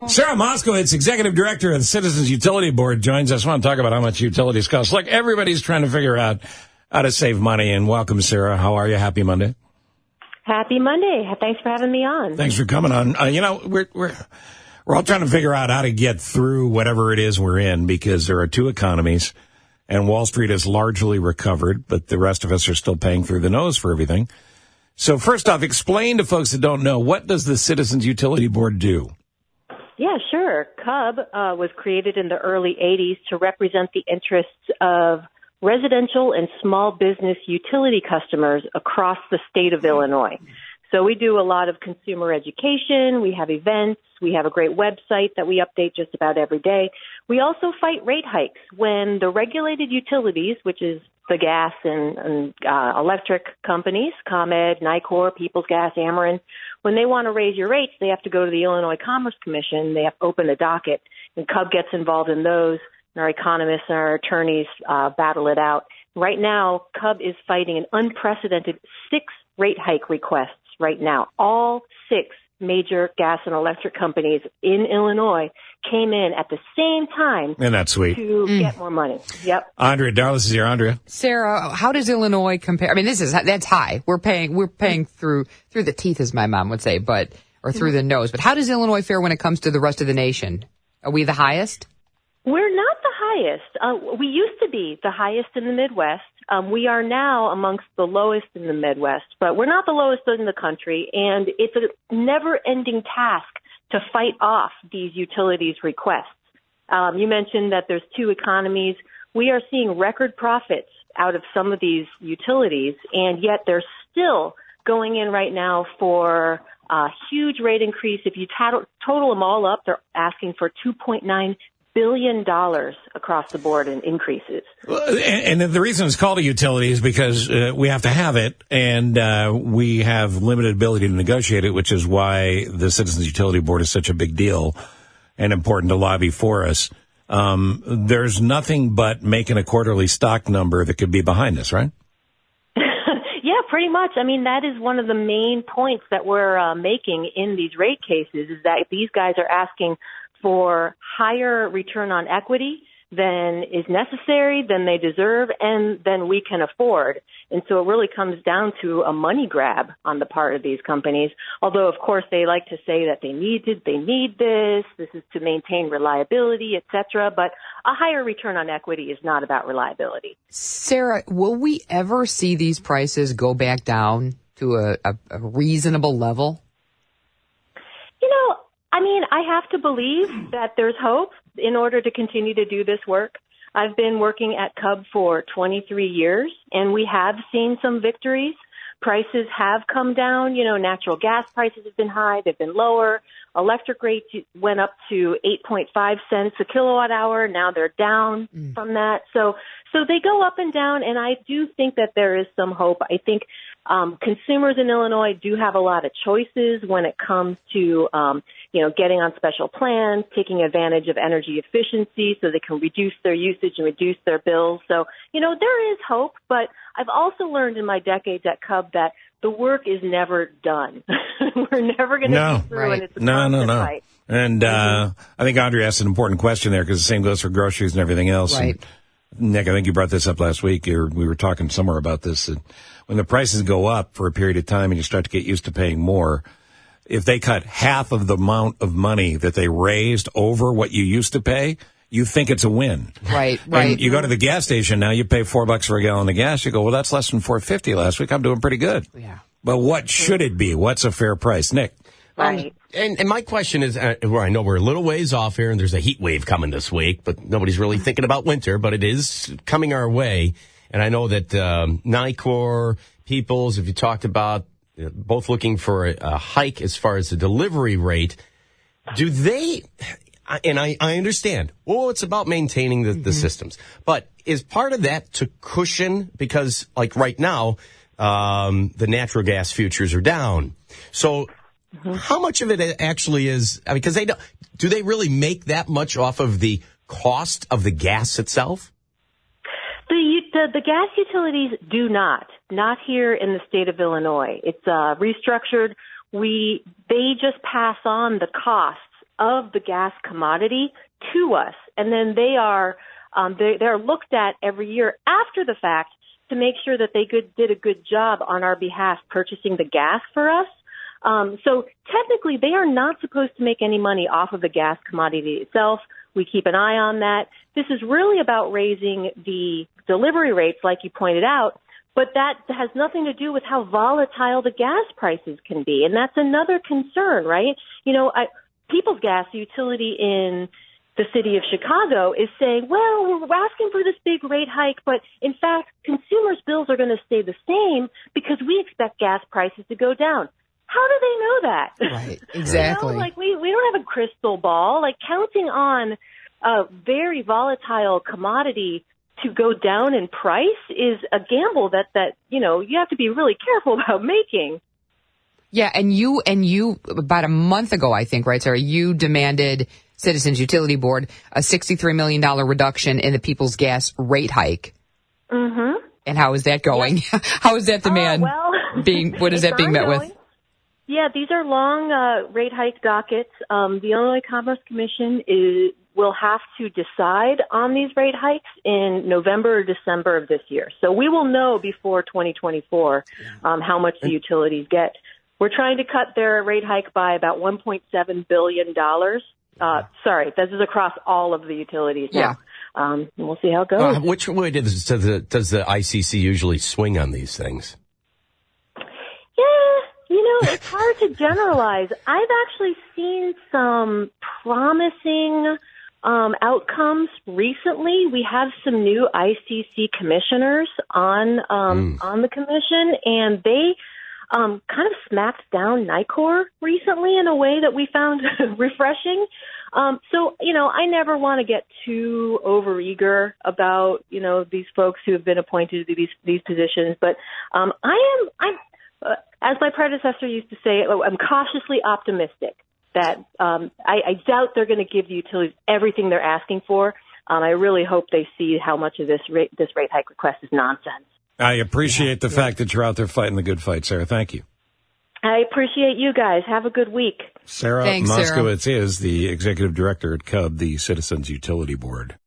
Sarah Moskowitz, Executive Director of the Citizens Utility Board, joins us. I want to talk about how much utilities cost. Look, everybody's trying to figure out how to save money. And welcome, Sarah. How are you? Happy Monday. Happy Monday. Thanks for having me on. Thanks for coming on. We're all trying to figure out how to get through whatever it is we're in, because there are two economies, and Wall Street has largely recovered, but the rest of us are still paying through the nose for everything. So first off, explain to folks that don't know, what does the Citizens Utility Board do? Yeah, sure. CUB was created in the early 80s to represent the interests of residential and small business utility customers across the state of Illinois. So we do a lot of consumer education. We have events. We have a great website that we update just about every day. We also fight rate hikes when the regulated utilities, which is the gas and electric companies, ComEd, Nicor, Peoples Gas, Ameren, when they want to raise your rates, they have to go to the Illinois Commerce Commission. They have to open a docket, and CUB gets involved in those, and our economists and our attorneys battle it out. Right now, CUB is fighting an unprecedented 6 rate hike requests right now. All 6 major gas and electric companies in Illinois came in at the same time. And that's sweet. To get more money. Yep. Andrea Dallas is here. Andrea. Sarah, how does Illinois compare? I mean, that's high. We're paying through the teeth, as my mom would say, or through the nose. But how does Illinois fare when it comes to the rest of the nation? Are we the highest? We're not the highest. We used to be the highest in the Midwest. We are now amongst the lowest in the Midwest, but we're not the lowest in the country, and it's a never-ending task to fight off these utilities requests. You mentioned that there's 2 economies. We are seeing record profits out of some of these utilities, and yet they're still going in right now for a huge rate increase. If you total them all up, they're asking for $2.9 billion across the board in increases. And the reason it's called a utility is because we have to have it, and we have limited ability to negotiate it, which is why the Citizens Utility Board is such a big deal and important to lobby for us. There's nothing but making a quarterly stock number that could be behind this, right? Yeah, pretty much. I mean, that is one of the main points that we're making in these rate cases, is that these guys are asking for higher return on equity than is necessary, than they deserve, and than we can afford. And so it really comes down to a money grab on the part of these companies. Although, of course, they like to say that they need this is to maintain reliability, et cetera. But a higher return on equity is not about reliability. Sarah, will we ever see these prices go back down to a reasonable level? I mean, I have to believe that there's hope in order to continue to do this work. I've been working at CUB for 23 years, and we have seen some victories. Prices have come down. Natural gas prices have been high. They've been lower. Electric rates went up to 8.5 cents a kilowatt hour. Now they're down from that. So they go up and down, and I do think that there is some hope. I think consumers in Illinois do have a lot of choices when it comes to, getting on special plans, taking advantage of energy efficiency so they can reduce their usage and reduce their bills. So, there is hope, but I've also learned in my decades at CUB that the work is never done. We're never going to be through, right. And it's a constant fight. And I think Andrea asked an important question there, because the same goes for groceries and everything else. Right. And Nick, I think you brought this up last week, or we were talking somewhere about this. And when the prices go up for a period of time and you start to get used to paying more, if they cut half of the amount of money that they raised over what you used to pay, you think it's a win. Right. And you go to the gas station now, you pay $4 for a gallon of gas. You go, well, that's less than $4.50 last week. I'm doing pretty good. Yeah. But what should it be? What's a fair price? Nick? Right. And my question is, where I know we're a little ways off here, and there's a heat wave coming this week, but nobody's really thinking about winter, but it is coming our way. And I know that Nicor, Peoples, if you talked about both looking for a hike as far as the delivery rate, do they, and I understand, it's about maintaining the systems, but is part of that to cushion, because like right now, the natural gas futures are down. So how much of it actually is, because do they really make that much off of the cost of the gas itself? The gas utilities do not here in the state of Illinois. It's restructured. They just pass on the costs of the gas commodity to us, and then they're looked at every year after the fact to make sure that they did a good job on our behalf purchasing the gas for us. So technically, they are not supposed to make any money off of the gas commodity itself. We keep an eye on that. This is really about raising the delivery rates, like you pointed out, but that has nothing to do with how volatile the gas prices can be. And that's another concern, right? You know, People's Gas, the utility in the city of Chicago, is saying, well, we're asking for this big rate hike, but in fact, consumers' bills are going to stay the same because we expect gas prices to go down. How do they know that? Right, exactly. You know, like we don't have a crystal ball. Like counting on a very volatile commodity to go down in price is a gamble that you know you have to be really careful about making. Yeah, and you about a month ago, I think, right, Sarah, you demanded Citizens Utility Board a $63 million reduction in the People's Gas rate hike. Mm-hmm. And how is that going? Yes. How is that demand being met with? Yeah, these are long rate hike dockets. The Illinois Commerce Commission will have to decide on these rate hikes in November or December of this year. So we will know before 2024 how much the utilities get. We're trying to cut their rate hike by about $1.7 billion. Sorry, this is across all of the utilities. Yeah. We'll see how it goes. Which way does the ICC usually swing on these things? You know, it's hard to generalize. I've actually seen some promising outcomes recently. We have some new ICC commissioners on the commission, and they kind of smacked down NICOR recently in a way that we found refreshing. So, you know, I never want to get too overeager about, you know, these folks who have been appointed to these positions, but I'm as my predecessor used to say, I'm cautiously optimistic that I doubt they're going to give the utilities everything they're asking for. I really hope they see how much of this rate hike request is nonsense. I appreciate the fact that you're out there fighting the good fight, Sarah. Thank you. I appreciate you guys. Have a good week. Thanks, Moskowitz is the executive director at CUB, the Citizens Utility Board.